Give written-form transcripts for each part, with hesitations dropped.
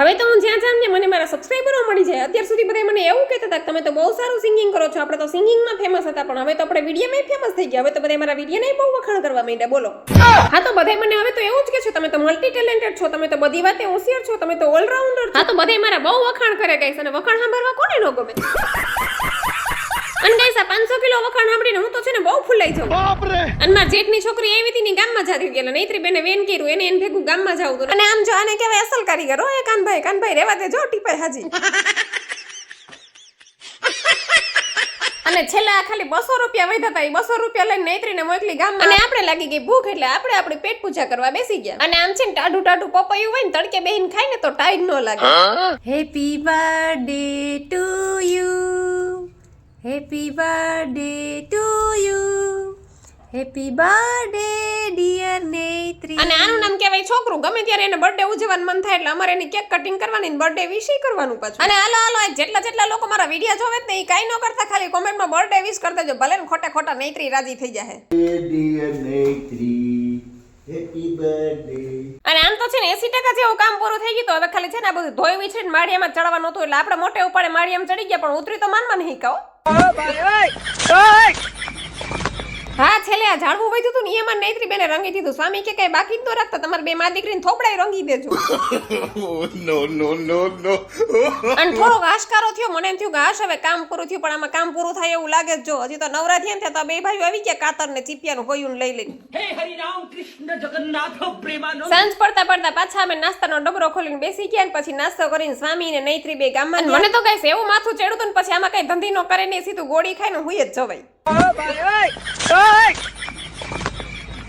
હવે તો હું જ્યાં જામ ને મને મારા સબસ્ક્રાઇબરો મળી જાય. અત્યાર સુધી બધા મને એવું કહેતા હતા કે તમે તો બહુ સારું સિંગિંગ કરો છો. આપણે તો સિંગિંગમાં ફેમસ હતા, પણ હવે તો આપણે વિડીયોમાં ફેમસ થઈ ગયા. હવે તો બધા મારા વિડીયોને બહુ વખાણ કરવા માંડ્યા. બોલો. હા, તો બધા મને હવે તો એવું જ કહે છે, તમે તો મલ્ટી ટેલેન્ટેડ છો, તમે તો બધી વાતે હોશિયાર છો, તમે તો ઓલરાઉન્ડર છો. હા, તો બધા મારા બહુ વખાણ કરે ગાઈસ, અને વખાણ સાંભળવા કોને ન ગમે. અને ગાઈસ, આ 500 કિલો વખાણ સાંભળીને હું તો છે ને બહુ ફૂલાઈ જાઉં. બાપ રે. અને માર જેઠની છોકરી એવી હતી ને ગામમાં જાતી ગયેલા નૈત્રી બેને વેન કર્યું, એને ભેગું ગામમાં જાવું હતું. અને આમ જો આને કહેવાય અસલ કારીગર. હો કાનભાઈ રહેવા દેજો, ટીપાઈ હાજી. અને છેલ્લા ખાલી 200 રૂપિયા વધ્યા હતા. 200 રૂપિયા લઈને નૈત્રીને મોકલી ગામમાં. અને આપણે લાગી ગઈ ભૂખ, એટલે આપણે આપણી પેટ પૂજા કરવા બેસી ગયા. અને આમ છે ને ટાઢું પપૈયું હોય ને તડકે બેહીને ખાય ને તો ટાઈડ ન લાગે. Happy birthday to you, happy birthday to you, happy birthday dear Naitri. અને આનું નામ કહેવાય છોકરું. ગમે ત્યારે એને બર્થડે ઉજવવાનું મન થાય એટલે અમારે એની કેક કટિંગ કરવાની, બર્થડે વિશ કરવાનું પાછું. અને હાલો જેટલા લોકો મારા વિડિયો જોવે ને એ કાઈ ન કરતા, ખાલી કોમેન્ટમાં બર્થડે વિશ કરી દેજો. ભલે ને ખોટા નૈત્રી રાજી થઈ જાય. Dear Naitri, happy birthday. અને આમ તો છે ને 80% જેવું કામ પૂરું થઈ ગયું. તો હવે ખાલી છે ને આ બધું ધોઈ વિછરીને માળિયામાં ચડવાનું હતું, એટલે આપણે મોટે ઉપાડે માળિયામાં ચડી ગયા, પણ ઉતરી તો માનમાં નહીં કહો. હા, છેલ્લે આ ઝાડવું વધ્યું હતું ને એમાં નૈત્રી બેને રંગી દીધું. સ્વામી કે કઈ બાકી ન રાખતા, તમારે બે માં દીકરીને થોપડાય રંગી દેજો. નો. અને થોડોક આશકારો થયો. મને એમ થયું કે આશ હવે કામ પૂરું થયું, પણ આમાં કામ પૂરું થાય એવું લાગે જ. જો હજી તો નવરા થયા ને તો બે ભાઈઓ આવી ગયા કાતર ને ચીપિયાનું હોયું લઈ લઈને. હે હરિ રામ કૃષ્ણ જગન્નાથ પ્રેમાનંદ. સાંજ પડતા પાછા અમે નાસ્તાનો ડબરો ખોલીને બેસી ગયા, ને પછી નાસ્તો કરીને સ્વામી ને નૈત્રી બે ગામમાં. મને તો ગાઈસ એવું માથું ચડ્યું હતું ને પછી આમાં કઈ ધંધી નો કરે નહીં, સીધું ગોળી ખાઈને હુઈ જ જવાય.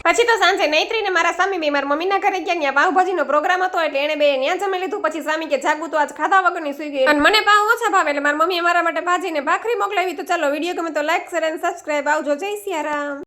પછી તો સાંજે નૈત્રી ને મારા સ્વામી બે મારા મમ્મીના ઘરે ગયા. ત્યાં પાવભાજીનો પ્રોગ્રામ હતો, એટલે એને બે ત્યાં જમી લીધું. પછી સ્વામી કે જાગું તો આજ ખાધા વગરની સુઈ ગઈ. અને મને પાવ ઓછા ભાવે એટલે મારા મમ્મીએ મારા માટે ભાજી ને ભાખરી મોકલાવી. તો ચાલો, વિડીયો ગમે તો લાઈક શેર અને સબસ્ક્રાઇબ. આવજો. જય સિયારામ.